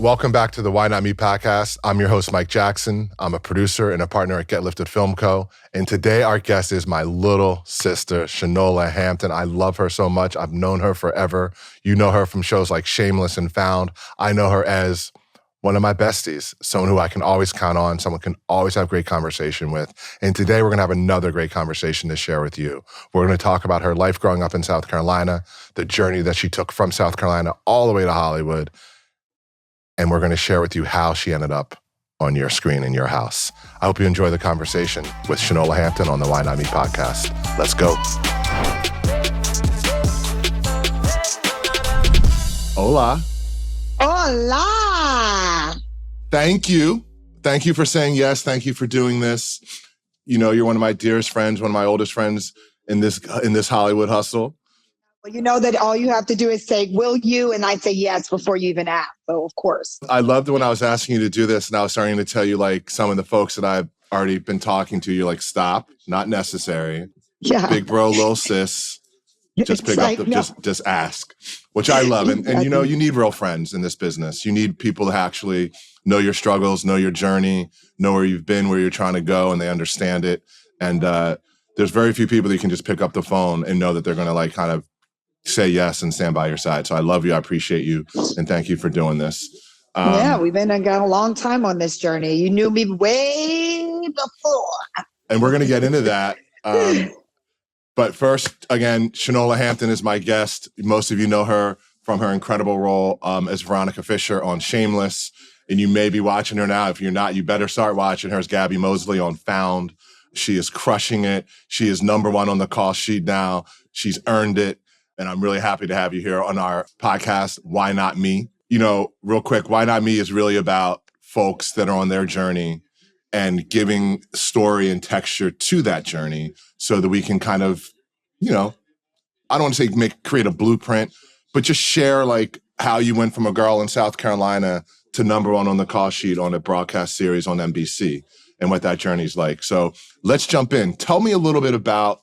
Welcome back to the Why Not Me podcast. I'm your host, Mike Jackson. I'm a producer and a partner at Get Lifted Film Co. And today our guest is my little sister, Shanola Hampton. I love her so much. I've known her forever. You know her from shows like Shameless and Found. I know her as one of my besties, someone who I can always count on, someone can always have great conversation with. And today we're going to have another great conversation to share with you. We're going to talk about her life growing up in South Carolina, the journey that she took from South Carolina all the way to Hollywood. And we're going to share with you how she ended up on your screen in your house. I hope you enjoy the conversation with Shanola Hampton on the Why Not Me podcast. Let's go. Hola. Hola. Thank you. Thank you for saying yes. Thank you for doing this. You know, you're one of my dearest friends, one of my oldest friends in this Hollywood hustle. Well, you know that all you have to do is say, will you? And I say yes before you even ask. So, of course. I loved when I was asking you to do this and I was starting to tell you, like, some of the folks that I've already been talking to, you're like, stop, not necessary. Yeah. Big bro, little sis. Just pick up just ask, which I love. And you know, you need real friends in this business. You need people to actually know your struggles, know your journey, know where you've been, where you're trying to go, and they understand it. And there's very few people that you can just pick up the phone and know that they're going to like kind of say yes and stand by your side. So I love you. I appreciate you. And thank you for doing this. Yeah, we've been got a long time on this journey. You knew me way before. And we're going to get into that. But first, again, Shanola Hampton is my guest. Most of you know her from her incredible role as Veronica Fisher on Shameless. And you may be watching her now. If you're not, you better start watching her as Gabby Mosley on Found. She is crushing it. She is number one on the call sheet now. She's earned it. And I'm really happy to have you here on our podcast, Why Not Me? You know, real quick, Why Not Me is really about folks that are on their journey and giving story and texture to that journey so that we can kind of, you know, I don't want to say create a blueprint, but just share like how you went from a girl in South Carolina to number one on the call sheet on a broadcast series on NBC and what that journey's like. So let's jump in. Tell me a little bit about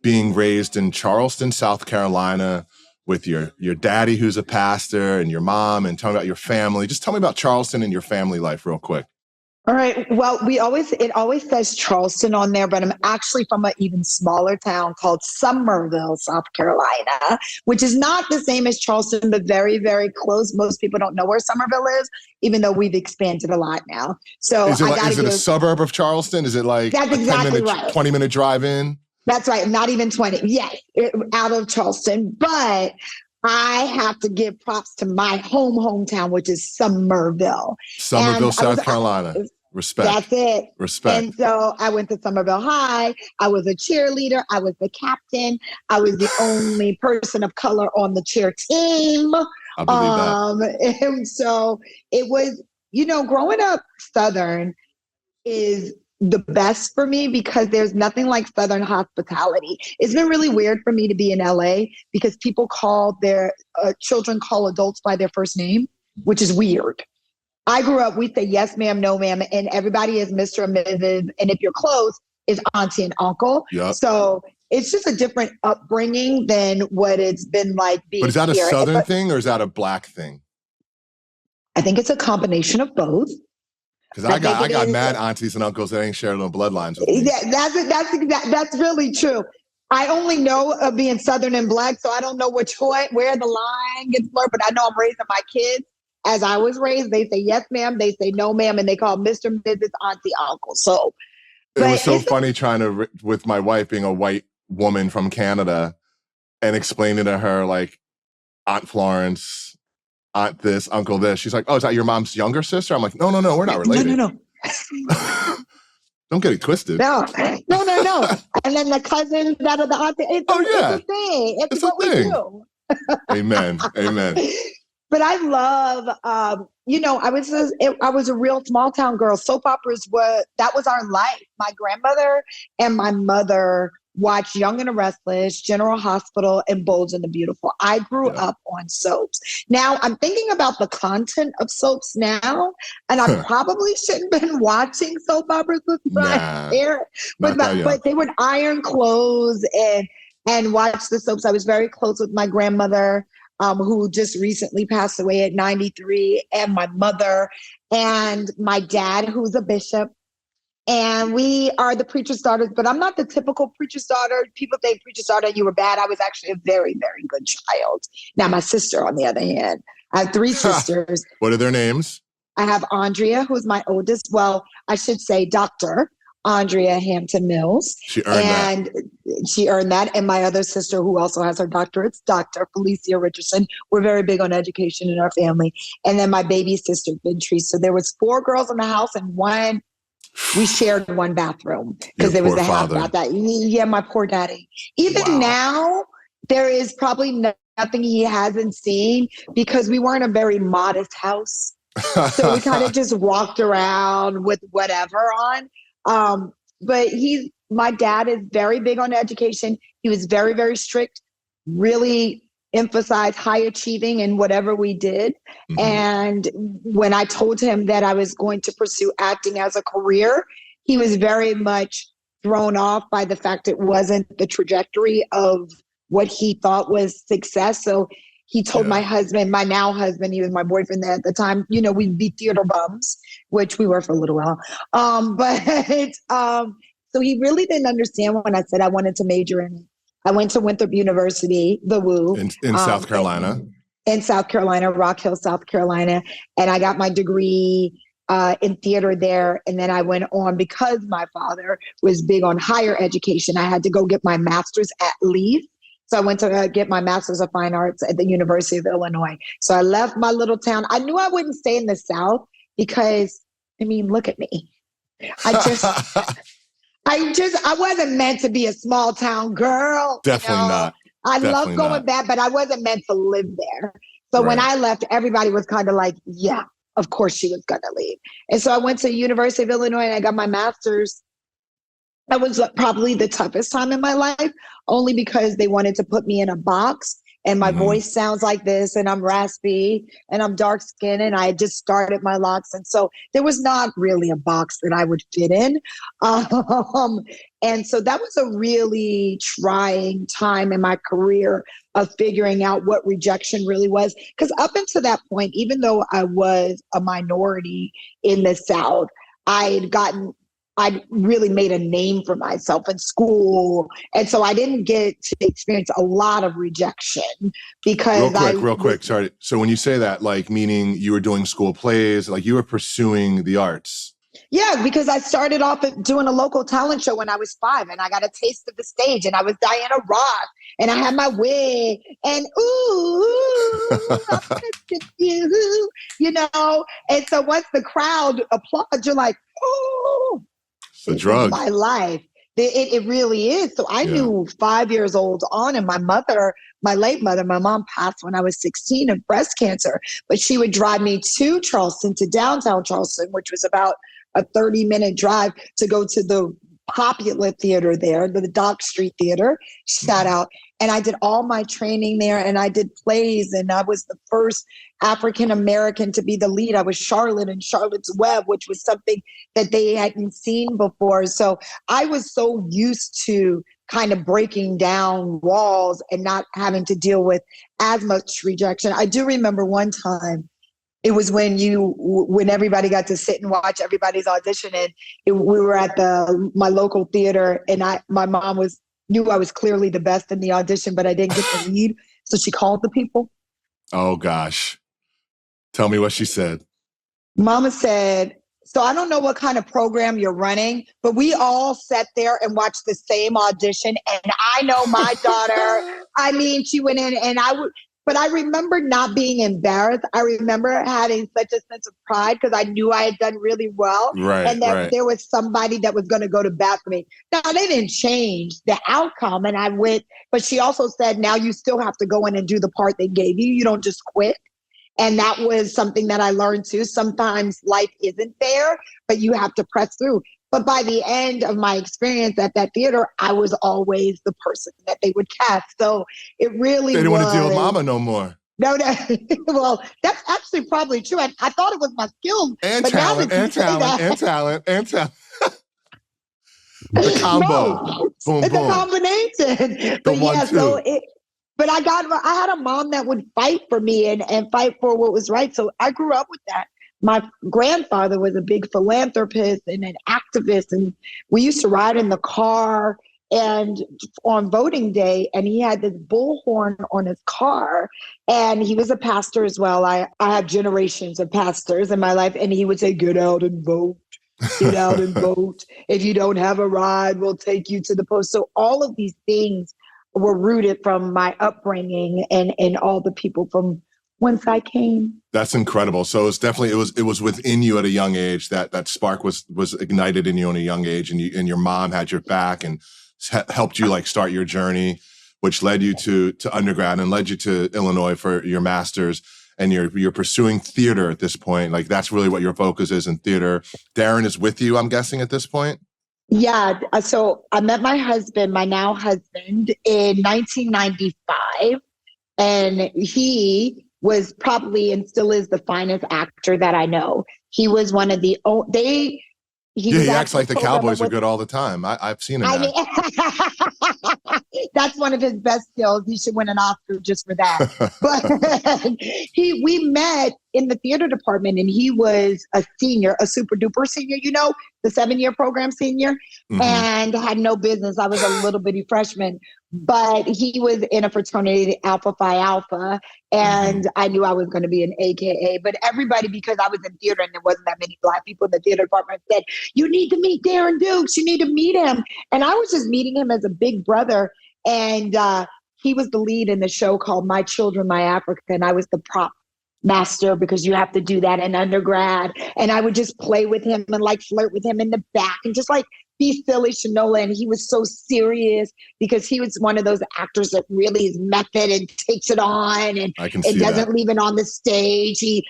being raised in Charleston, South Carolina, with your daddy who's a pastor and your mom, and tell me about your family. Just tell me about Charleston and your family life real quick. All right. Well, it always says Charleston on there, but I'm actually from an even smaller town called Summerville, South Carolina, which is not the same as Charleston, but very, very close. Most people don't know where Summerville is, even though we've expanded a lot now. So is it a suburb of Charleston? Is it like that's exactly right. 20-minute drive in? That's right. Not even 20. Yes, out of Charleston. But I have to give props to my hometown, which is Summerville. South Carolina. Respect. That's it. Respect. And so I went to Summerville High. I was a cheerleader. I was the captain. I was the only person of color on the cheer team. I believe that. And so it was, you know, growing up Southern is the best for me because there's nothing like Southern hospitality. It's been really weird for me to be in LA because people call their children call adults by their first name, which is weird. I grew up, we say yes, ma'am, no, ma'am, and everybody is Mr. and Mrs. And if you're close, is auntie and uncle. Yep. So it's just a different upbringing than what it's been like being. But is that a here. Southern thing or is that a Black thing? I think it's a combination of both. Because I got mad aunties and uncles that ain't sharing no bloodlines with me. Yeah, that's really true. I only know of being Southern and Black, so I don't know where the line gets blurred, but I know I'm raising my kids as I was raised. They say yes, ma'am, they say no, ma'am, and they call Mr., Mrs., auntie, uncle. So it was so funny trying to, with my wife being a white woman from Canada and explaining to her like Aunt Florence, aunt this, uncle this. She's like, oh, is that your mom's younger sister? I'm like, no, we're not related. No. Don't get it twisted. No. And then the cousins that are the auntie. It's a thing. It's what we do. Amen. But I love, I was a real small town girl. Soap operas that was our life. My grandmother and my mother watched Young and the Restless, General Hospital, and Bold and the Beautiful. I grew up on soaps. Now I'm thinking about the content of soaps now, and I probably shouldn't have been watching soap operas with my hair, but they would iron clothes and watch the soaps. I was very close with my grandmother. who just recently passed away at 93, and my mother, and my dad, who's a bishop. And we are the preacher's daughters, but I'm not the typical preacher's daughter. People think preacher's daughter, you were bad. I was actually a very, very good child. Now, my sister, on the other hand, I have three sisters. What are their names? I have Andrea, who's my oldest. Well, I should say Dr. Andrea Hampton Mills. She earned that. She earned that. And my other sister, who also has her doctorates, Dr. Felicia Richardson. We're very big on education in our family. And then my baby sister, Vintrice. So there was 4 girls in the house, and we shared one bathroom because there was a half bath. Yeah, my poor daddy. Even now, there is probably nothing he hasn't seen because we weren't a very modest house. So we kind of just walked around with whatever on. But my dad is very big on education. He was very, very strict, really emphasized high achieving in whatever we did. Mm-hmm. And when I told him that I was going to pursue acting as a career, he was very much thrown off by the fact it wasn't the trajectory of what he thought was success. So he told my husband, my now husband, he was my boyfriend at the time, we'd be theater bums, which we were for a little while. So he really didn't understand when I said I wanted to major in it. I went to Winthrop University, the Woo. In South Carolina. In South Carolina, Rock Hill, South Carolina. And I got my degree in theater there. And then I went on, because my father was big on higher education, I had to go get my master's at Leith. So I went to get my master's of fine arts at the University of Illinois. So I left my little town. I knew I wouldn't stay in the South because, look at me. I wasn't meant to be a small town girl. Definitely not. I love going back, but I wasn't meant to live there. So when I left, everybody was kind of like, yeah, of course she was going to leave. And so I went to the University of Illinois and I got my master's. That was probably the toughest time in my life, only because they wanted to put me in a box. And my voice sounds like this, and I'm raspy, and I'm dark skinned, and I had just started my locks. And so there was not really a box that I would fit in. And so that was a really trying time in my career of figuring out what rejection really was. Because up until that point, even though I was a minority in the South, I really made a name for myself in school. And so I didn't get to experience a lot of rejection because real quick. Sorry. So when you say that, meaning you were doing school plays, you were pursuing the arts. Yeah, because I started off doing a local talent show when I was 5, and I got a taste of the stage, and I was Diana Ross, and I had my wig, and I'm you, And so once the crowd applauds, you're like, ooh. It's a drug. My life. It really is. So I knew 5 years old on, and my late mother, my mom passed when I was 16 of breast cancer, but she would drive me to downtown Charleston, which was about a 30-minute drive to go to the popular theater there, the Dock Street Theater, shout out. And I did all my training there, and I did plays, and I was the first African-American to be the lead. I was Charlotte in Charlotte's Web, which was something that they hadn't seen before. So I was so used to kind of breaking down walls and not having to deal with as much rejection. I do remember one time, it was when everybody got to sit and watch everybody's audition, and we were at my local theater, and my mom knew I was clearly the best in the audition, but I didn't get the lead. So she called the people. Oh gosh. Tell me what she said. Mama said, so I don't know what kind of program you're running, but we all sat there and watched the same audition. And I know my daughter, she went in, and but I remember not being embarrassed. I remember having such a sense of pride because I knew I had done really well. Right, and that there was somebody that was going to go to bat for me. Now, they didn't change the outcome, and I went, but she also said, now you still have to go in and do the part they gave you. You don't just quit. And that was something that I learned too. Sometimes life isn't fair, but you have to press through. But by the end of my experience at that theater, I was always the person that they would cast. So it really They didn't want to deal with mama no more. No. Well, that's actually probably true. I thought it was my skills. And talent. The combo. No, it's a combination. But yeah, so but I had a mom that would fight for me and fight for what was right. So I grew up with that. My grandfather was a big philanthropist and an activist, and we used to ride in the car and on voting day, and he had this bullhorn on his car, and he was a pastor as well. I have generations of pastors in my life, and he would say, "Get out and vote. Get out and vote. If you don't have a ride, we'll take you to the post." So all of these things were rooted from my upbringing and all the people from whence I came. That's incredible. So it's definitely it was within you at a young age, that spark was ignited in you at a young age, and your mom had your back and helped you like start your journey, which led you to undergrad and led you to Illinois for your master's, and you're pursuing theater at this point. Like that's really what your focus is in theater. Darren is with you, I'm guessing, at this point. Yeah. So I met my husband, my now husband, in 1995, and he was probably and still is the finest actor that I know. He was one of the he acts like the Cowboys are good all the time. I've seen him. That's one of his best skills. He should win an Oscar just for that. But we met in the theater department, and he was a senior, a super duper senior, the 7-year program senior, and had no business. I was a little bitty freshman, but he was in a fraternity, Alpha Phi Alpha, and I knew I was going to be an AKA. But everybody, because I was in theater and there wasn't that many Black people in the theater department, said, "You need to meet Darren Dukes. You need to meet him." And I was just meeting him as a big brother. And he was the lead in the show called My Children, My Africa. And I was the prop master, because you have to do that in undergrad. And I would just play with him and like flirt with him in the back and just like be silly Shanola. And he was so serious because he was one of those actors that really is method and takes it on and doesn't leave it on the stage. He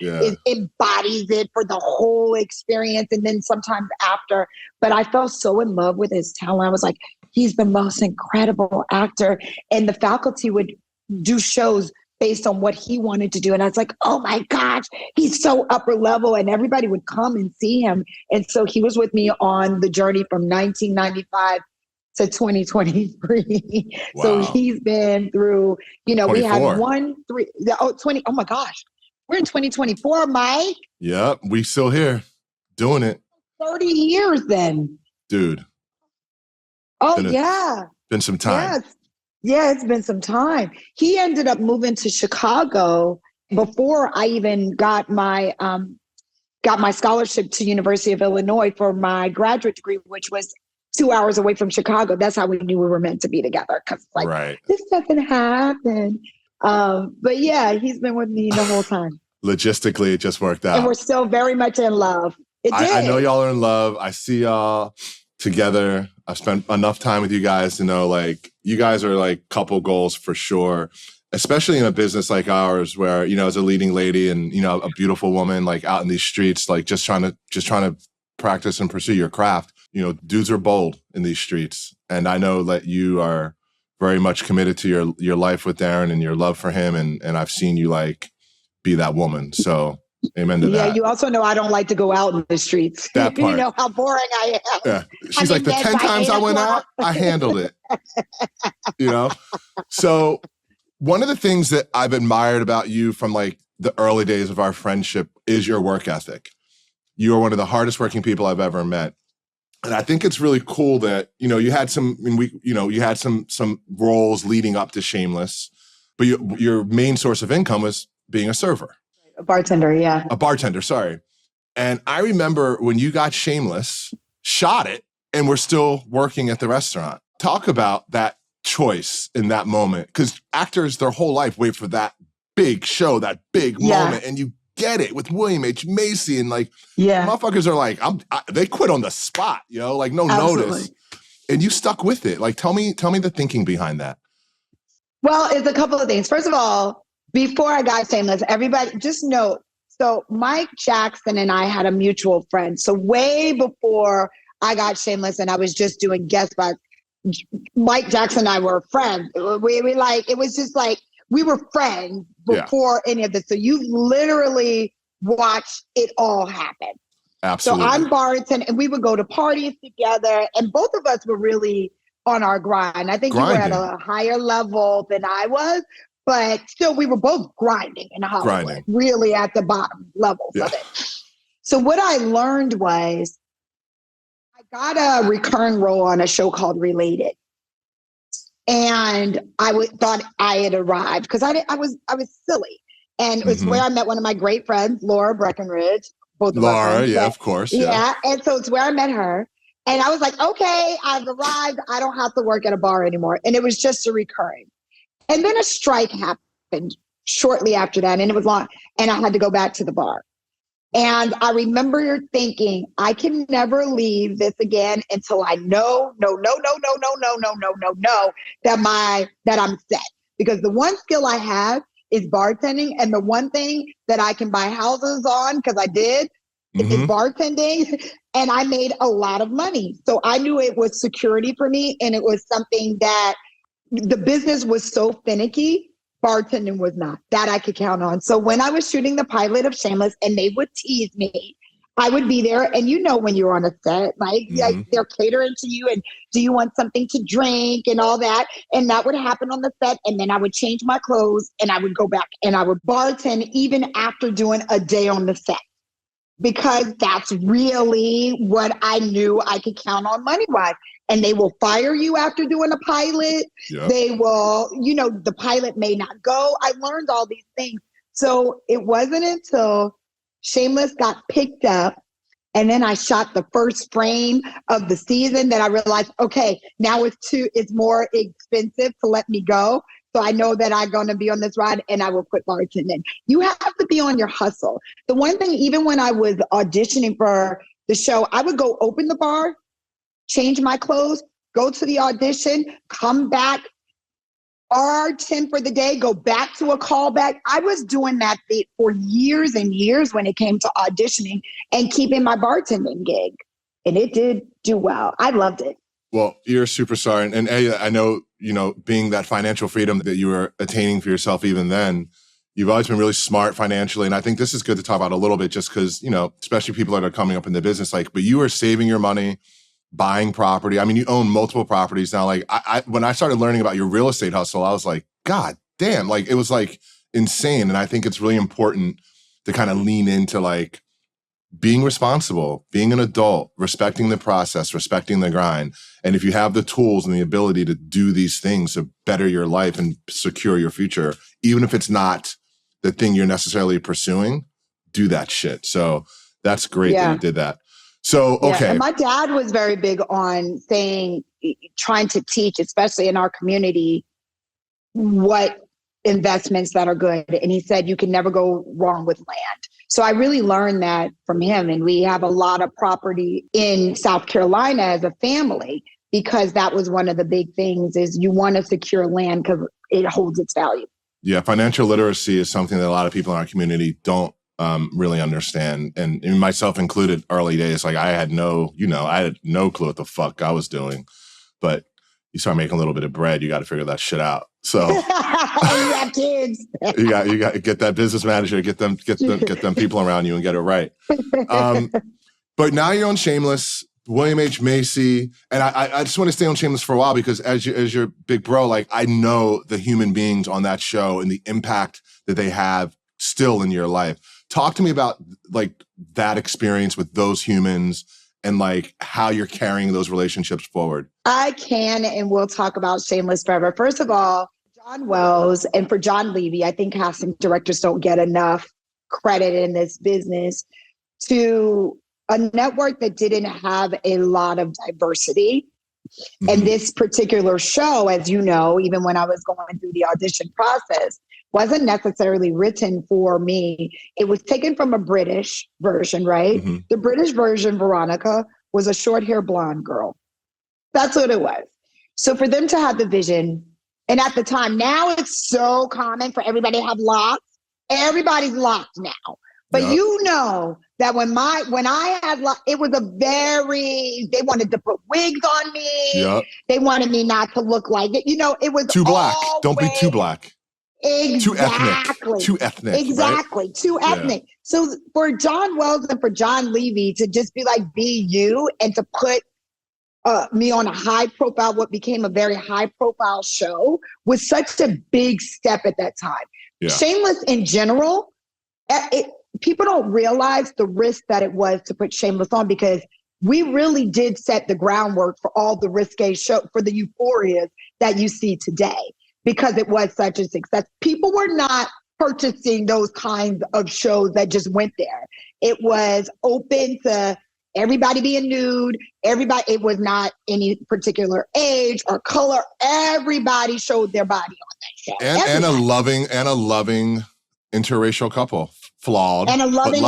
embodies it for the whole experience. And then sometimes after, but I fell so in love with his talent. I was like, he's the most incredible actor. And the faculty would do shows based on what he wanted to do. And I was like, oh my gosh, he's so upper level. And everybody would come and see him. And so he was with me on the journey from 1995 to 2023. Wow. So he's been through, 24. We had 20. Oh my gosh, we're in 2024, Mike. Yep, we still here doing it. 30 years then. Dude. Oh, yeah. Been some time. Yeah, it's been some time. He ended up moving to Chicago before I even got my scholarship to University of Illinois for my graduate degree, which was 2 hours away from Chicago. That's how we knew we were meant to be together. Because this doesn't happen. But yeah, he's been with me the whole time. Logistically, it just worked out. And we're still very much in love. I know y'all are in love. I see y'all together. I've spent enough time with you guys to know, like, you guys are like couple goals for sure, especially in a business like ours where, as a leading lady and, a beautiful woman, like out in these streets, like just trying to practice and pursue your craft. Dudes are bold in these streets. And I know that you are very much committed to your life with Darren and your love for him. And I've seen you like be that woman. So amen to that. Yeah, you also know I don't like to go out in the streets. That part. You know how boring I am. Yeah. She's like, the 10 times I went out, I handled it. So one of the things that I've admired about you from like the early days of our friendship is your work ethic. You are one of the hardest working people I've ever met. And I think it's really cool that, you had some roles leading up to Shameless, but your main source of income was being a server. A bartender, yeah. A bartender, sorry. And I remember when you got Shameless, shot it, and we're still working at the restaurant. Talk about that choice in that moment. Because actors, their whole life, wait for that big show, that big moment. And you get it with William H. Macy. And like, motherfuckers are like, they quit on the spot, like no notice. And you stuck with it. Like, tell me the thinking behind that. Well, it's a couple of things. First of all, before I got Shameless, everybody just know. So Mike Jackson and I had a mutual friend. So way before I got Shameless and I was just doing guest spots, Mike Jackson and I were friends. We like, it was just like, we were friends before any of this. So you literally watched it all happen. Absolutely. So I'm bartending and we would go to parties together and both of us were really on our grind. I think you were at Grinding. a higher level than I was, but still we were both grinding in Hollywood, Grinding. really at the bottom levels of it. So what I learned was I got a recurring role on a show called Related. And I thought I had arrived because I was silly. And it's where I met one of my great friends, Laura Breckenridge. Both of Laura, our friends. yeah, of course. Yeah. And so it's where I met her. And I was like, okay, I've arrived. I don't have to work at a bar anymore. And it was just a recurring. And then a strike happened shortly after that. And it was long. And I had to go back to the bar. And I remember thinking, I can never leave this again until I know, that I'm set. Because the one skill I have is bartending. And the one thing that I can buy houses on, because I did, is bartending. And I made a lot of money. So I knew it was security for me. And it was something that the business was so finicky. Bartending was not. That I could count on. So when I was shooting the pilot of Shameless and they would tease me, I would be there. And you know when you're on a set, like they're catering to you and do you want something to drink and all that? And that would happen on the set. And then I would change my clothes and I would go back and I would bartend even after doing a day on the set. Because that's really what I knew I could count on money-wise. And they will fire you after doing a pilot. Yep. They will, the pilot may not go. I learned all these things. So it wasn't until Shameless got picked up and then I shot the first frame of the season that I realized, okay, now it's more expensive to let me go. So I know that I'm going to be on this ride and I will quit bartending. You have to be on your hustle. The one thing, even when I was auditioning for the show, I would go open the bar, change my clothes, go to the audition, come back, bartend for the day, go back to a callback. I was doing that for years and years when it came to auditioning and keeping my bartending gig. And it did do well. I loved it. Well, you're a superstar. And I know, being that financial freedom that you were attaining for yourself even then, you've always been really smart financially. And I think this is good to talk about a little bit just because, especially people that are coming up in the business, but you are saving your money, buying property. I mean, you own multiple properties now. When I started learning about your real estate hustle, I was like, God damn, it was insane. And I think it's really important to kind of lean into being responsible, being an adult, respecting the process, respecting the grind. And if you have the tools and the ability to do these things to better your life and secure your future, even if it's not the thing you're necessarily pursuing, do that shit. So that's great that you did that. So, okay. And my dad was very big on trying to teach, especially in our community, what investments that are good. And he said, you can never go wrong with land. So I really learned that from him. And we have a lot of property in South Carolina as a family, because that was one of the big things is you want to secure land because it holds its value. Yeah. Financial literacy is something that a lot of people in our community don't really understand. And myself included, early days, I had no clue what the fuck I was doing, but you start making a little bit of bread, you got to figure that shit out. So you have kids. you got to get that business manager, get them people around you and get it right. But now you're on Shameless, William H. Macy, and I just want to stay on Shameless for a while because as your big bro, I know the human beings on that show and the impact that they have still in your life. Talk to me about that experience with those humans and how you're carrying those relationships forward. I can and will talk about Shameless forever. First of all, John Wells and for John Levy, I think casting directors don't get enough credit in this business, to a network that didn't have a lot of diversity. Mm-hmm. And this particular show, as you know, even when I was going through the audition process, wasn't necessarily written for me. It was taken from a British version, right? Mm-hmm. The British version, Veronica, was a short hair blonde girl. That's what it was. So for them to have the vision, and at the time, now it's so common for everybody to have locks. Everybody's locked now. But you know that when I had locks, it was they wanted to put wigs on me. Yep. They wanted me not to look like it. It was too black. Don't be too black. Exactly. Too ethnic. Exactly. Right? Too ethnic. Yeah. So for John Wells and for John Levy to just be be you and to put me on a high profile, what became a very high profile show, was such a big step at that time. Yeah. Shameless in general, people don't realize the risk that it was to put Shameless on, because we really did set the groundwork for all the risque show, for the euphorias that you see today, because it was such a success. People were not purchasing those kinds of shows that just went there. It was open to everybody being nude. Everybody, it was not any particular age or color. Everybody showed their body on that show. And a loving interracial couple. Flawed, and a but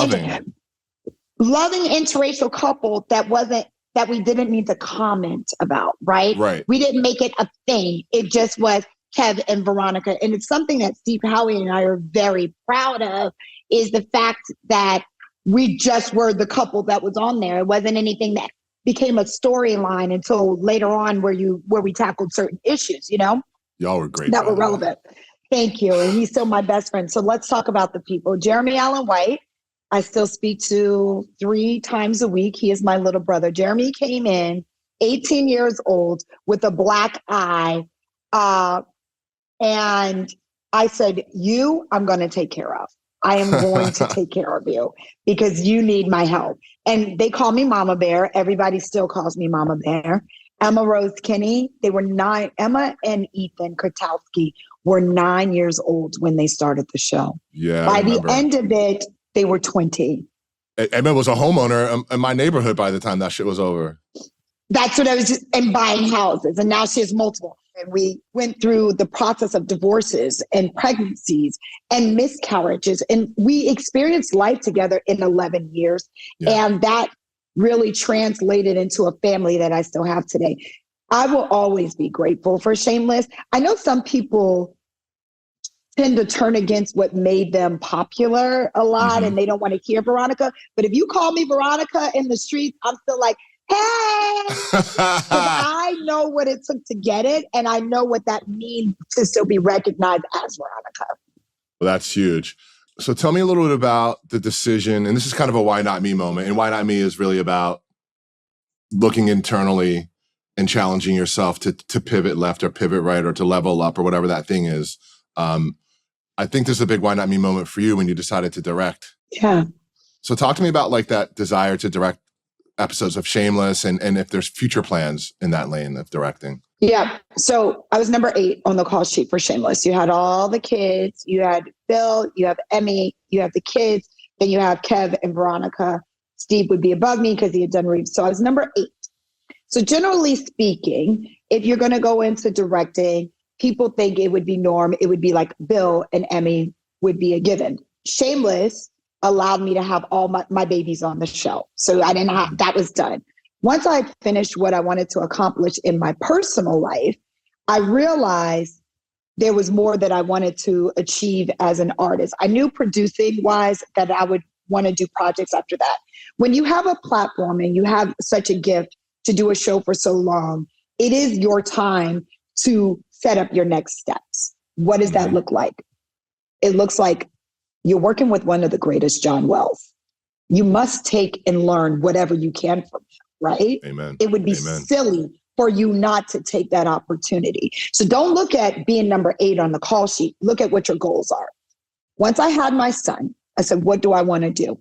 loving interracial couple that we didn't need to comment about, right? Right. We didn't make it a thing. It just was Kev and Veronica. And it's something that Steve Howie and I are very proud of, is the fact that we just were the couple that was on there. It wasn't anything that became a storyline until later on where we tackled certain issues, Y'all were great. That were relevant. Thank you. And he's still my best friend. So let's talk about the people. Jeremy Allen White, I still speak to 3 times a week. He is my little brother. Jeremy came in 18 years old with a black eye. And I said, I'm going to take care of. I am going to take care of you because you need my help. And they call me Mama Bear. Everybody still calls me Mama Bear. Emma Rose Kinney, they were 9. Emma and Ethan Kurtowski were 9 years old when they started the show. Yeah. By the end of it, they were 20. Emma was a homeowner in my neighborhood by the time that shit was over. That's what I was just, and buying houses. And now she has multiple. And we went through the process of divorces and pregnancies and miscarriages. And we experienced life together in 11 years. Yeah. And that really translated into a family that I still have today. I will always be grateful for Shameless. I know some people tend to turn against what made them popular a lot, and they don't want to hear Veronica. But if you call me Veronica in the streets, I'm still like, hey, because I know what it took to get it, and I know what that means to still be recognized as Veronica. Well, that's huge. So tell me a little bit about the decision, and this is kind of a why not me moment, and why not me is really about looking internally and challenging yourself to pivot left or pivot right or to level up or whatever that thing is. I think there's a big why not me moment for you when you decided to direct. Yeah. So talk to me about like that desire to direct episodes of Shameless and if there's future plans in that lane of directing. Yeah. So I was number 8 on the call sheet for Shameless. You had all the kids, you had Bill, you have Emmy, you have the kids, then you have Kev and Veronica. Steve would be above me because he had done Reeves. So I was number 8. So generally speaking, if you're going to go into directing, people think it would be norm. It would be like Bill and Emmy would be a given. Shameless allowed me to have all my babies on the show. So I didn't have, that was done. Once I finished what I wanted to accomplish in my personal life, I realized there was more that I wanted to achieve as an artist. I knew producing wise that I would want to do projects after that. When you have a platform and you have such a gift to do a show for so long, it is your time to set up your next steps. What does that look like? It looks like you're working with one of the greatest, John Wells. You must take and learn whatever you can from him, right? Amen. It would be silly for you not to take that opportunity. So don't look at being number 8 on the call sheet. Look at what your goals are. Once I had my son, I said, what do I want to do?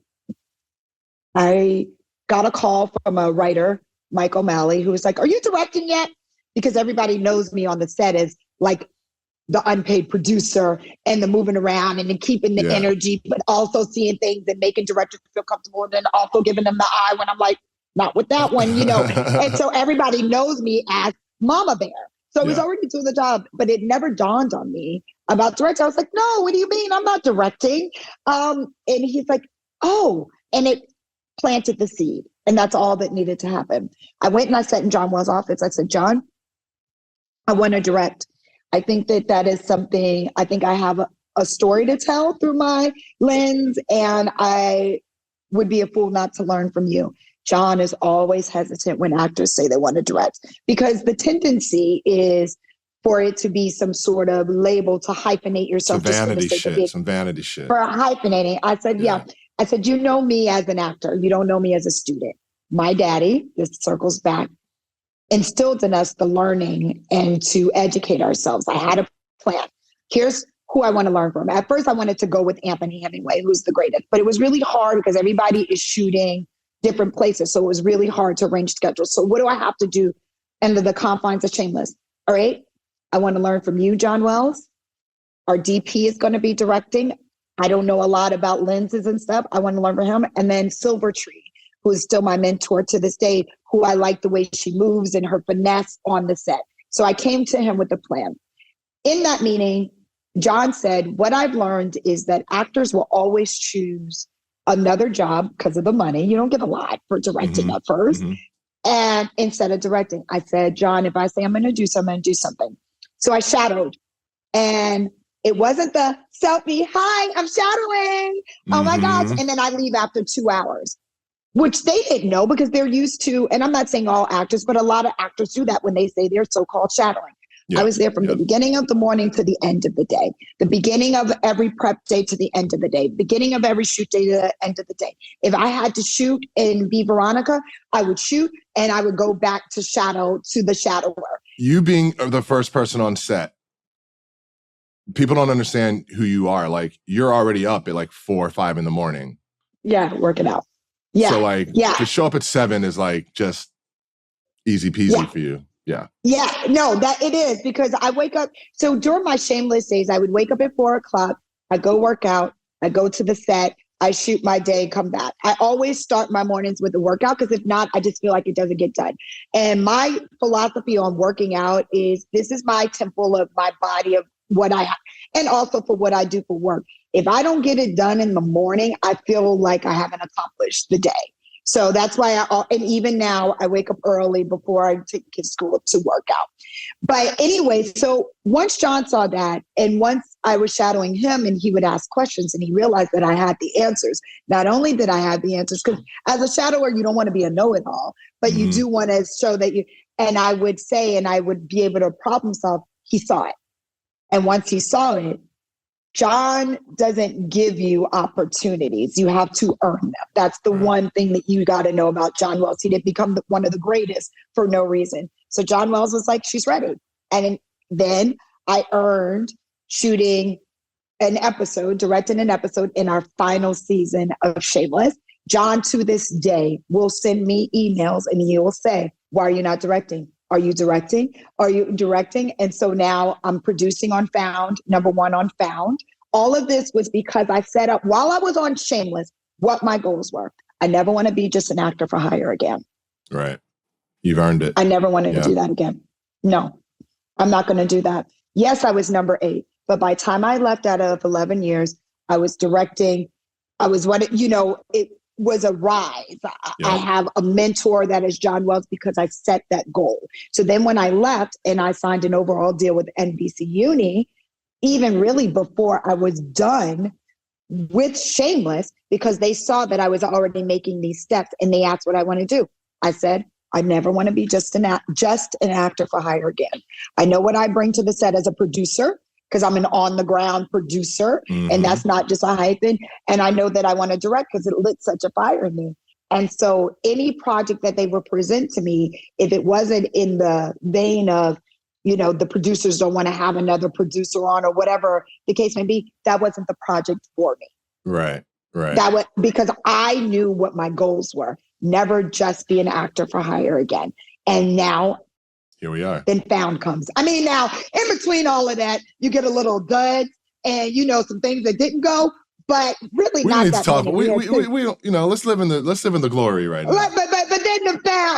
I got a call from a writer, Mike O'Malley, who was like, are you directing yet? Because everybody knows me on the set as like the unpaid producer and the moving around and then keeping the energy, but also seeing things and making directors feel comfortable and then also giving them the eye when I'm like, not with that one, And so everybody knows me as Mama Bear. So I was already doing the job, but it never dawned on me about directing. I was like, no, what do you mean? I'm not directing. And he's like, oh, and it planted the seed. And that's all that needed to happen. I went and I sat in John Wells' office. I said, John, I want to direct. I think that is something, I think I have a story to tell through my lens, and I would be a fool not to learn from you. John is always hesitant when actors say they want to direct, because the tendency is for it to be some sort of label to hyphenate yourself. Some vanity shit. For hyphenating. I said, yeah. I said, you know me as an actor. You don't know me as a student. My daddy, this circles back, instilled in us the learning and to educate ourselves. I had a plan. Here's who I want to learn from. At first, I wanted to go with Anthony Hemingway, who's the greatest, but it was really hard because everybody is shooting different places. So it was really hard to arrange schedules. So what do I have to do under the confines of Shameless? All right. I want to learn from you, John Wells. Our DP is going to be directing. I don't know a lot about lenses and stuff. I want to learn from him. And then Silvertree, who is still my mentor to this day, who I like the way she moves and her finesse on the set. So I came to him with a plan. In that meeting, John said, what I've learned is that actors will always choose another job because of the money. You don't get a lot for directing at first. And instead of directing, I said, John, if I say I'm going to do something, I'm going to do something. So I shadowed. And it wasn't the selfie, hi, I'm shadowing. Oh my gosh. And then I leave after 2 hours, which they didn't know because they're used to, and I'm not saying all actors, but a lot of actors do that when they say they're so-called shadowing. I was there from the beginning of the morning to the end of the day, the beginning of every prep day to the end of the day, beginning of every shoot day to the end of the day. If I had to shoot and be Veronica, I would shoot and I would go back to shadow to the shadower. You being the first person on set, people don't understand who you are. Like, you're already up at like 4 or 5 in the morning. Yeah, working out. Yeah. So like to show up at 7 is like just easy peasy for you. Yeah. Yeah, no, that it is because I wake up. So during my Shameless days, I would wake up at 4 o'clock. I go work out. I go to the set. I shoot my day, come back. I always start my mornings with a workout because if not, I just feel like it doesn't get done. And my philosophy on working out is this is my temple of my body of what I have and also for what I do for work. If I don't get it done in the morning, I feel like I haven't accomplished the day. So that's why and even now I wake up early before I take kids to school to work out. But anyway, so once John saw that, and once I was shadowing him and he would ask questions and he realized that I had the answers, not only did I have the answers, because as a shadower, you don't want to be a know-it-all, but you do want to show that you, and I would say, and I would be able to problem solve, he saw it. And once he saw it, John doesn't give you opportunities. You have to earn them. That's the one thing that you got to know about John Wells. He didn't become one of the greatest for no reason. So John Wells was like, she's ready. And then I earned shooting an episode, directing an episode in our final season of Shameless. John, to this day, will send me emails and he will say, why are you not directing? Are you directing? Are you directing? And so now I'm producing on Found, #1 on Found. All of this was because I set up, while I was on Shameless, what my goals were. I never want to be just an actor for hire again. Right. You've earned it. I never wanted to do that again. No, I'm not going to do that. Yes, I was #8, but by the time I left out of 11 years, I was directing. I was it was a rise. I have a mentor that is John Wells because I set that goal. So then when I left and I signed an overall deal with NBC Uni, even really before I was done with Shameless, because they saw that I was already making these steps and they asked what I want to do. I said, I never want to be just an actor for hire again. I know what I bring to the set as a producer, because I'm an on-the-ground producer, and that's not just a hyphen. And I know that I want to direct because it lit such a fire in me. And so any project that they would present to me, if it wasn't in the vein of, the producers don't want to have another producer on or whatever the case may be, that wasn't the project for me. Right. That was because I knew what my goals were. Never just be an actor for hire again. And now, here we are. Then Found comes. I mean, now in between all of that, you get a little dud and some things that didn't go, but really not that many. We don't, let's live in the glory right now.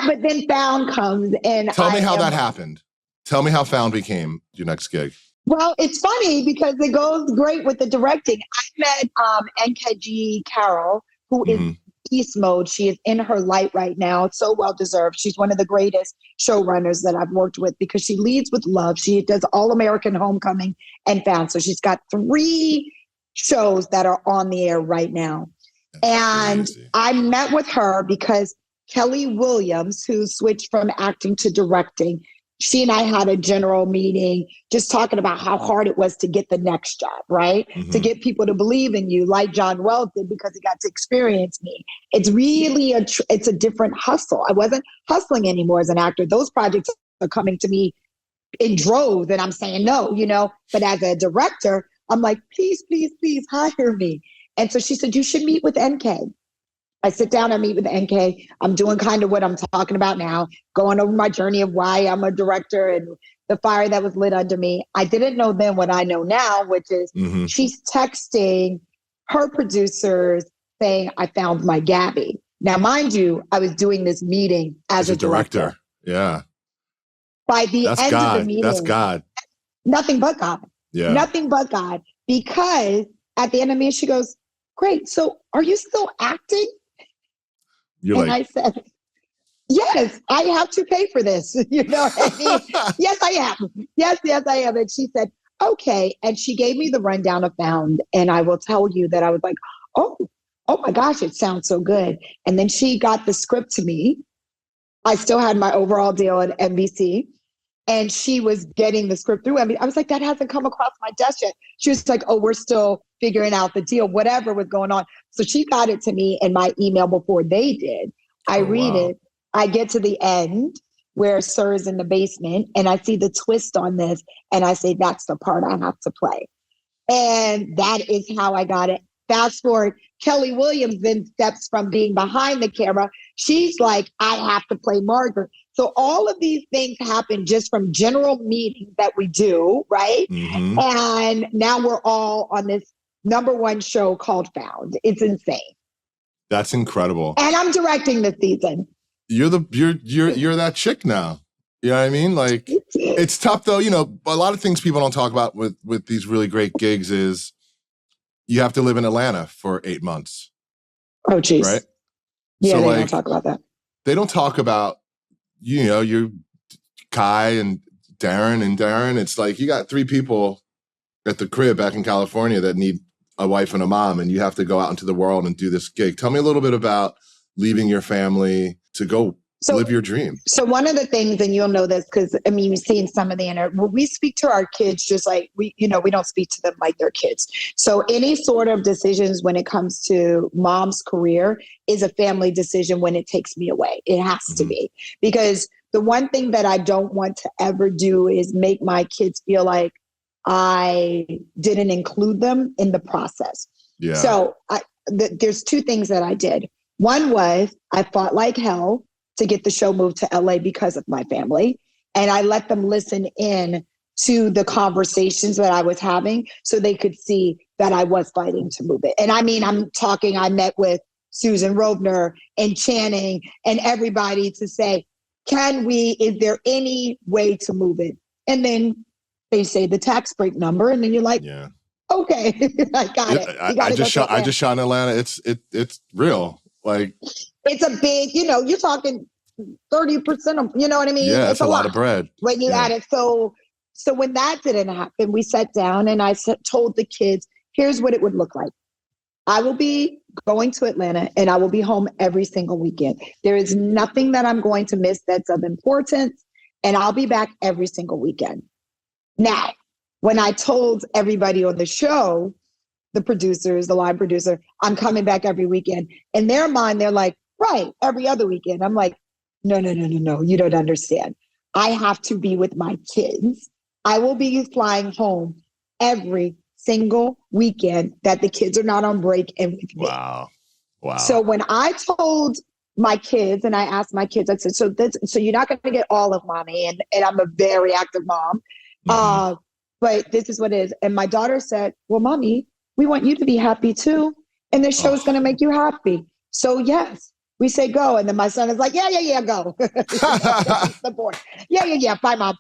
But then Found comes, and tell me how that happened. Tell me how Found became your next gig. Well, it's funny because it goes great with the directing. I met Nkeji Carroll, who is Beast Mode. She is in her light right now. It's so well deserved. She's one of the greatest showrunners that I've worked with because she leads with love. She does All American Homecoming and Found. So she's got 3 shows that are on the air right now. That's crazy. I met with her because Kelly Williams, who switched from acting to directing, she and I had a general meeting just talking about how hard it was to get the next job, right? To get people to believe in you, like John Wells did, because he got to experience me. It's really it's a different hustle. I wasn't hustling anymore as an actor. Those projects are coming to me in droves, and I'm saying no, But as a director, I'm like, please, please, please hire me. And so she said, you should meet with NK. I sit down and meet with NK. I'm doing kind of what I'm talking about now, going over my journey of why I'm a director and the fire that was lit under me. I didn't know then what I know now, which is she's texting her producers saying, I found my Gabby. Now, mind you, I was doing this meeting as a director. Yeah. By the end of the meeting. That's God. Nothing but God. Yeah. Nothing but God. Because at the end of me, she goes, great. So are you still acting? I said, yes, I have to pay for this. You know what I mean? Yes, I am. Yes, I am. And she said, okay. And she gave me the rundown of Found. And I will tell you that I was like, oh my gosh, it sounds so good. And then she got the script to me. I still had my overall deal at NBC. And she was getting the script through. I mean, I was like, that hasn't come across my desk yet. She was like, oh, we're still figuring out the deal, whatever was going on. So she got it to me in my email before they did. I read it. I get to the end where Sir's in the basement and I see the twist on this. And I say, that's the part I have to play. And that is how I got it. Fast forward, Kelly Williams then steps from being behind the camera. She's like, I have to play Margaret. So all of these things happen just from general meetings that we do, right? And now we're all on this #1 show called Found. It's insane. That's incredible. And I'm directing this season. You're that chick now. You know what I mean? Like, it's tough though. A lot of things people don't talk about with these really great gigs is you have to live in Atlanta for 8 months. Oh, geez. Right? Yeah, so they don't talk about that. They don't talk about, you're Kai and Darren. It's like you got 3 people at the crib back in California that need a wife and a mom, and you have to go out into the world and do this gig. Tell me a little bit about leaving your family to go live your dream. So one of the things, and you'll know this because you've seen some of the when we speak to our kids, just like we don't speak to them like they're kids. So any sort of decisions when it comes to mom's career is a family decision when it takes me away. It has to be, because the one thing that I don't want to ever do is make my kids feel like I didn't include them in the process. Yeah. So there's 2 things that I did. One was I fought like hell to get the show moved to LA because of my family. And I let them listen in to the conversations that I was having so they could see that I was fighting to move it. And I met with Susan Rovner and Channing and everybody to say, is there any way to move it? And then they say the tax break number. And then you're like, okay, I got it. I just shot in Atlanta. It's real. Like, it's a big, you're talking 30% of, you know what I mean? Yeah, it's a lot of bread. When you add it. So when that didn't happen, we sat down and I told the kids, here's what it would look like. I will be going to Atlanta and I will be home every single weekend. There is nothing that I'm going to miss that's of importance. And I'll be back every single weekend. Now, when I told everybody on the show, the producers, the line producer, I'm coming back every weekend. In their mind, they're like, right, every other weekend. I'm like, no, you don't understand. I have to be with my kids. I will be flying home every single weekend that the kids are not on break and with me. Wow. So when I told my kids and I asked my kids, I said, so you're not going to get all of mommy. And I'm a very active mom. But this is what it is. And my daughter said, well, mommy, we want you to be happy too. And this show is going to make you happy. So yes, we say go. And then my son is like, yeah, go. The board. Yeah. Bye, mom.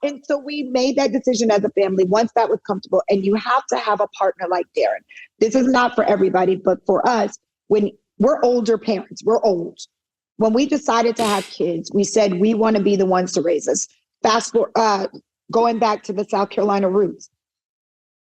And so we made that decision as a family once that was comfortable. And you have to have a partner like Darren. This is not for everybody, but for us, when we're older parents, we're old. When we decided to have kids, we said we want to be the ones to raise us. Fast forward, going back to the South Carolina roots,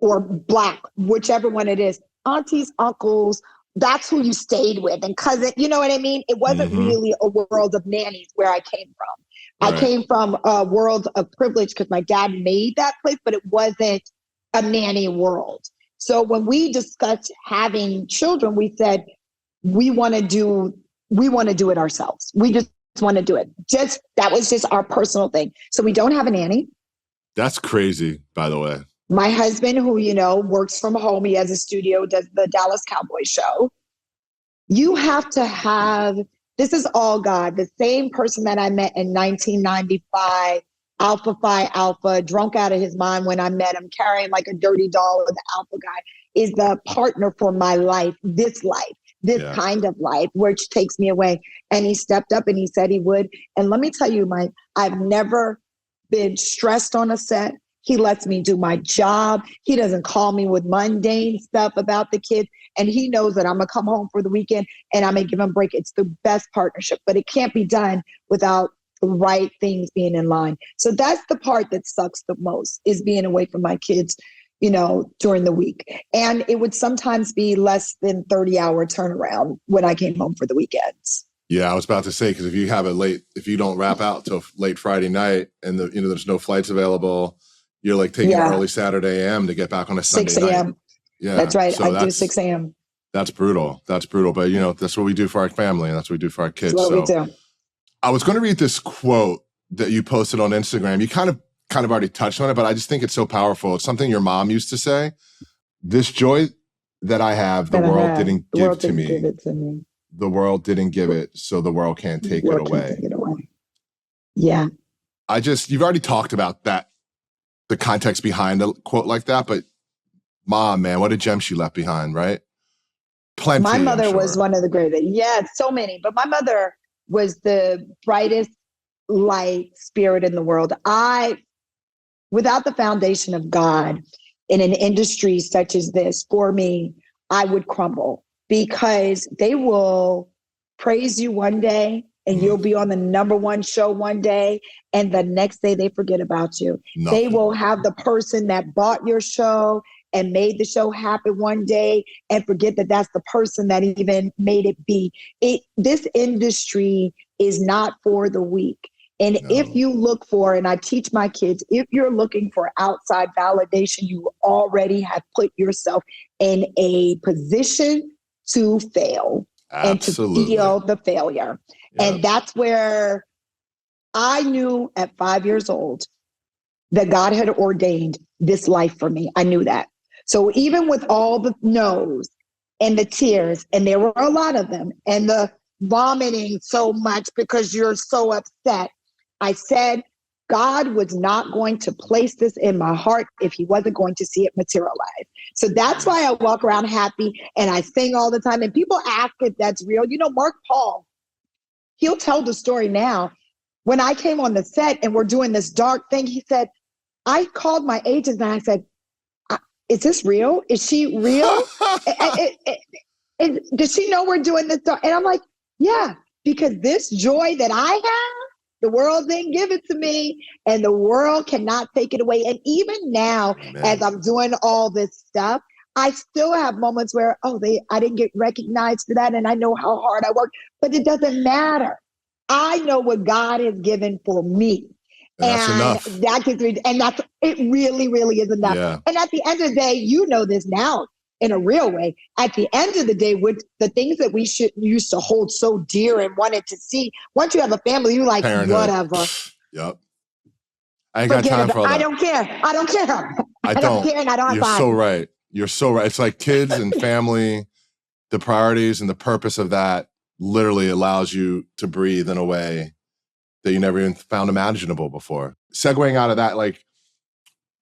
or Black, whichever one it is, aunties, uncles, that's who you stayed with, and cousin, you know what I mean? It wasn't really a world of nannies where I came from. I Right. came from a world of privilege because my dad made that place, but it wasn't a nanny world. So when we discussed having children, we said we want to do it ourselves. We just want to do it. Just that was just our personal thing. So we don't have a nanny. That's crazy, by the way. My husband, who works from home, he has a studio, does the Dallas Cowboy show. You have to have, this is all God. The same person that I met in 1995, Alpha Phi Alpha, drunk out of his mind when I met him, carrying like a dirty doll of the Alpha guy, is the partner for my life, this kind of life, which takes me away. And he stepped up and he said he would. And let me tell you, Mike, I've never been stressed on a set. He lets me do my job. He doesn't call me with mundane stuff about the kids. And he knows that I'm going to come home for the weekend and I'm going to give him a break. It's the best partnership, but it can't be done without the right things being in line. So that's the part that sucks the most, is being away from my kids, during the week. And it would sometimes be less than 30-hour turnaround when I came home for the weekends. Yeah, I was about to say, because if you don't wrap out till late Friday night and there's no flights available, you're like taking an early Saturday AM to get back on a Sunday 6 a.m. night. Yeah, that's right. So I do 6 a.m. That's brutal. But that's what we do for our family, and that's what we do for our kids. That's what we do. I was going to read this quote that you posted on Instagram. You kind of already touched on it, but I just think it's so powerful. It's something your mom used to say. This joy that I have, the world didn't give to me. The world didn't give it, so the world can't take it away. Yeah. You've already talked about that, the context behind a quote like that, but mom, man, what a gem she left behind, right? Plenty. My mother was one of the greatest. Yeah, so many. But my mother was the brightest light spirit in the world. Without the foundation of God in an industry such as this, for me, I would crumble, because they will praise you one day and you'll be on the number one show one day, and the next day they forget about you. Nothing. They will have the person that bought your show and made the show happen one day and forget that that's the person that even made it be. This industry is not for the weak. And if you look for, and I teach my kids, if you're looking for outside validation, you already have put yourself in a position to fail. Absolutely. And to feel the failure. Yep. And that's where I knew at 5 years old that God had ordained this life for me. I knew that. So even with all the no's and the tears, and there were a lot of them, and the vomiting so much because you're so upset, I said, God was not going to place this in my heart if he wasn't going to see it materialize. So that's why I walk around happy and I sing all the time. And people ask if that's real. Mark Paul, he'll tell the story now. When I came on the set and we're doing this dark thing, he said, I called my agent and I said, is this real? Is she real? Does she know we're doing this dark? And I'm like, yeah, because this joy that I have, the world didn't give it to me, and the world cannot take it away. And even now, as I'm doing all this stuff, I still have moments where, I didn't get recognized for that, and I know how hard I work, but it doesn't matter. I know what God has given for me. And that's enough. It really, really is enough. Yeah. And at the end of the day, this now in a real way. At the end of the day, with the things that we used to hold so dear and wanted to see, once you have a family, you're like, Parenthood. Whatever. Yep. I ain't got time for all that. I don't care. I don't care. I don't care, and I don't have You're time. so right. You're so right. It's like kids and family, the priorities and the purpose of that literally allows you to breathe in a way that you never even found imaginable before. Segueing out of that, like,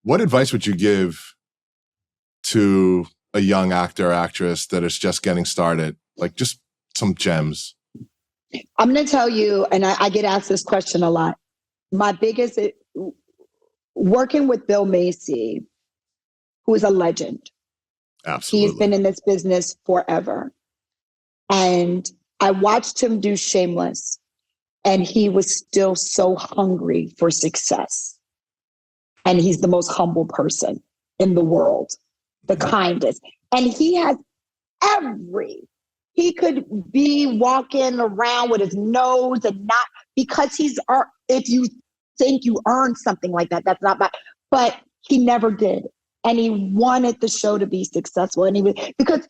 what advice would you give to a young actor or actress that is just getting started? Like, just some gems. I'm going to tell you, and I get asked this question a lot. My biggest, working with Bill Macy, who is a legend. Absolutely. He's been in this business forever. And I watched him do Shameless, and he was still so hungry for success. And he's the most humble person in the world, the kindest. And he has he could be walking around with his nose and not, because if you think you earned something like that, that's not bad. But he never did. And he wanted the show to be successful. And he was, because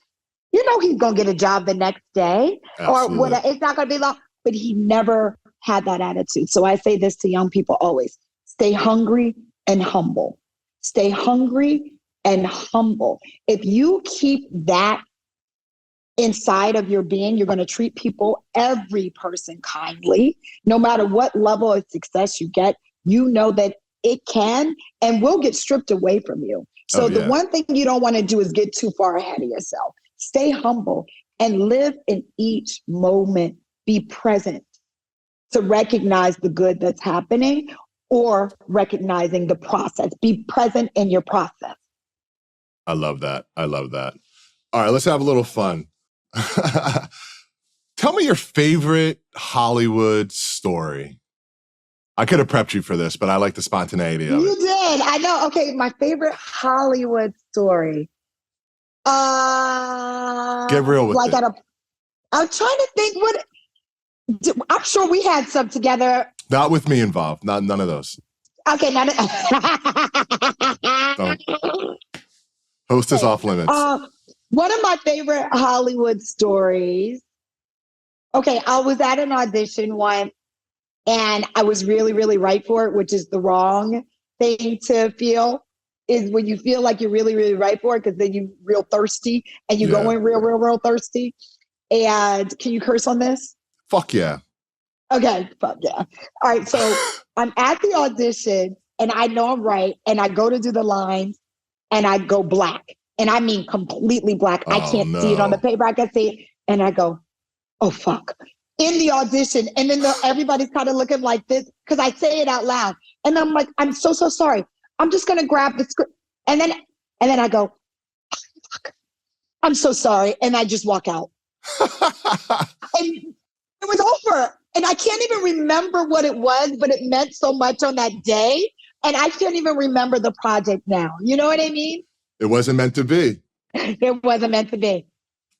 he's going to get a job the next day or whatever. It's not going to be long, but he never had that attitude. So I say this to young people always: stay hungry and humble. Stay hungry and humble. If you keep that inside of your being, you're going to treat people, every person, kindly. No matter what level of success you get, that it can and will get stripped away from you. So the one thing you don't want to do is get too far ahead of yourself. Stay humble and live in each moment. Be present to recognize the good that's happening or recognizing the process. Be present in your process. I love that. I love that. All right, let's have a little fun. Tell me your favorite Hollywood story. I could have prepped you for this, but I like the spontaneity of it. You did. I know. Okay, my favorite Hollywood story. Get real with it. I'm trying to think what. I'm sure we had some together. Not with me involved. None of those. Okay, none of. Host is off limits. One of my favorite Hollywood stories. Okay, I was at an audition once, and I was really, really right for it, which is the wrong thing to feel. Is when you feel like you're really, really right for it, because then you're real thirsty, and you go in real, real, real thirsty. And can you curse on this? Fuck yeah. Okay, fuck yeah. All right, so I'm at the audition, and I know I'm right, and I go to do the lines, and I go black. And I mean completely black. I can't see it on the paper. I can see it. And I go, oh, fuck. In the audition. And then everybody's kind of looking like this because I say it out loud. And I'm like, I'm so sorry. I'm just going to grab the script. And then I go, fuck. I'm so sorry. And I just walk out. And it was over. And I can't even remember what it was, but it meant so much on that day. And I can't even remember the project now. You know what I mean? It wasn't meant to be. It wasn't meant to be.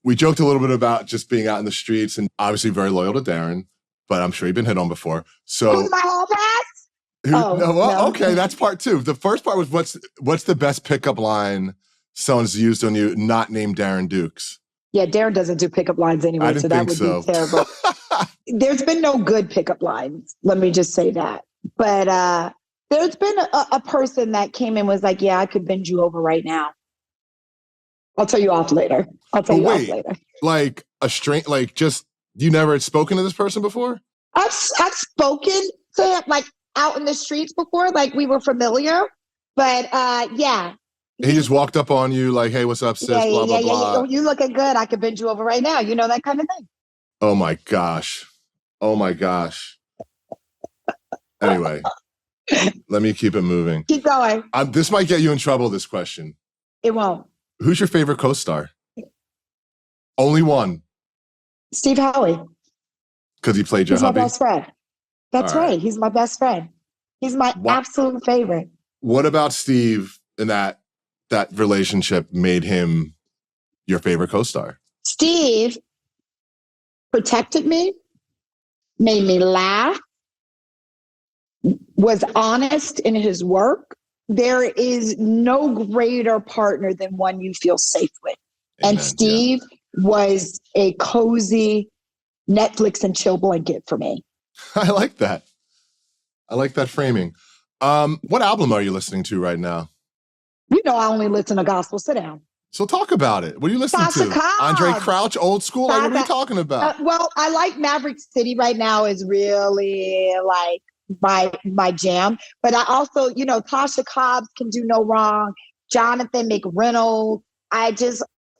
We joked a little bit about just being out in the streets and obviously very loyal to Darren, but I'm sure you've been hit on before. So who's my hall pass? No. Okay, that's part two. The first part was what's the best pickup line someone's used on you, not named Darren Dukes? Yeah, Darren doesn't do pickup lines anyway, so that would be terrible. There's been no good pickup lines. Let me just say that. But there's been a person that came in and was like, yeah, I could bend you over right now. I'll tell you off later. Off later. Like just, you never had spoken to this person before? I've spoken to him like out in the streets before, like we were familiar, but yeah. He just walked up on you like, hey, what's up, sis, blah, blah. Oh, you looking good. I could bend you over right now. You know, that kind of thing. Oh my gosh. Anyway. Let me keep it moving. Keep going. This might get you in trouble, this question. It won't. Who's your favorite co-star? Only one. Steve Howie. Because he played your hubby? He's my best friend. That's right. He's my best friend. He's my absolute favorite. What about Steve and that relationship made him your favorite co-star? Steve protected me, made me laugh, was honest in his work. There is no greater partner than one you feel safe with. Amen. And Steve was a cozy Netflix and chill blanket for me. I like that. I like that framing. What album are you listening to right now? You know I only listen to gospel. Sit down. So talk about it. What are you listening to? Cobb. Andre Crouch, old school? Like, what are we talking about? Well, I like Maverick City right now is really like my jam. But I also, Tasha Cobbs Can Do No Wrong, Jonathan McReynolds.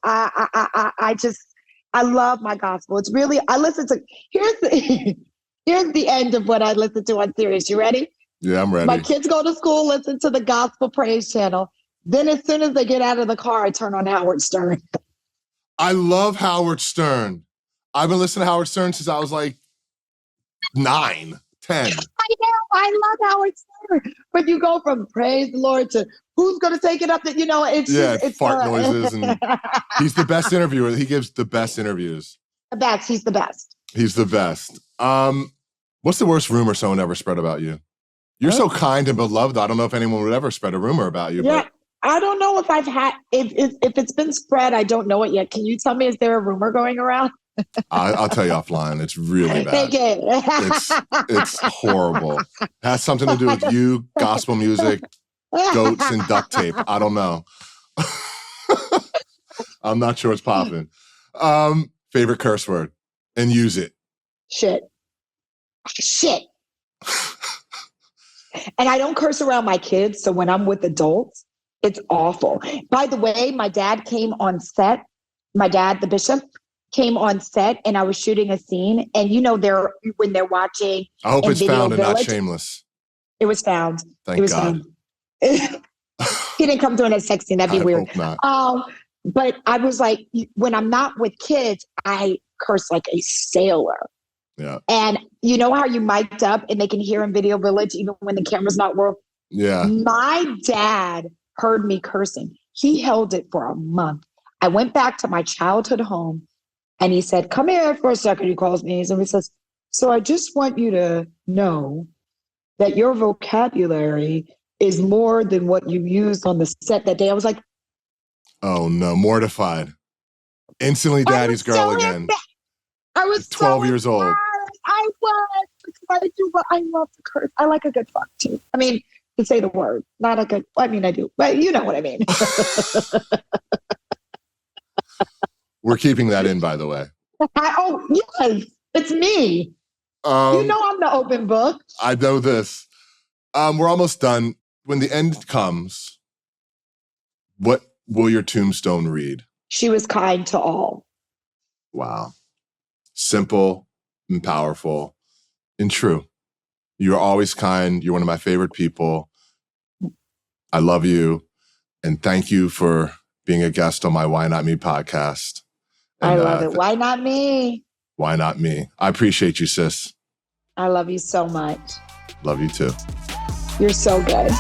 I love my gospel. It's really, I listen to, here's the end of what I listen to on Sirius. You ready? Yeah, I'm ready. My kids go to school, listen to the gospel praise channel. Then as soon as they get out of the car, I turn on Howard Stern. I love Howard Stern. I've been listening to Howard Stern since I was like 9, 10. I know. I love Howard Stern. But you go from praise the Lord to who's going to take it up? It's fart noises. And he's the best interviewer. He gives the best interviews. He's the best. He's the best. What's the worst rumor someone ever spread about you? You're so kind and beloved. I don't know if anyone would ever spread a rumor about you. Yeah. But I don't know if I've had, if it's been spread, I don't know it yet. Can you tell me, is there a rumor going around? I'll tell you offline. It's really bad. It's horrible. It has something to do with you, gospel music, goats, and duct tape. I don't know. I'm not sure it's popping. Favorite curse word, and use it. Shit. And I don't curse around my kids. So when I'm with adults, it's awful. By the way, my dad came on set. My dad, the bishop, came on set, and I was shooting a scene. And when they're watching. I hope it's found and not Village, Shameless. It was found. Thank God. He didn't come doing a sex scene. That'd be weird. Hope not. But I was like, when I'm not with kids, I curse like a sailor. Yeah. And you know how you mic'd up and they can hear in Video Village even when the camera's not working? Yeah. My dad heard me cursing. He held it for a month. I went back to my childhood home and he said, come here for a second. He calls me and he says, so I just want you to know that your vocabulary is more than what you used on the set that day. I was like, oh no, mortified. Instantly daddy's girl again. I was 12 years old. I was, because I love to curse. I like a good fuck too. I mean, to say the word, not a good, I mean, I do, but you know what I mean. We're keeping that in, by the way. Oh, yes, it's me. I'm the open book. I know this. We're almost done. When the end comes, what will your tombstone read? She was kind to all. Wow. Simple and powerful and true. You're always kind. You're one of my favorite people. I love you. And thank you for being a guest on my Why Not Me podcast. And, I love it. Why not me? Why not me? I appreciate you, sis. I love you so much. Love you too. You're so good.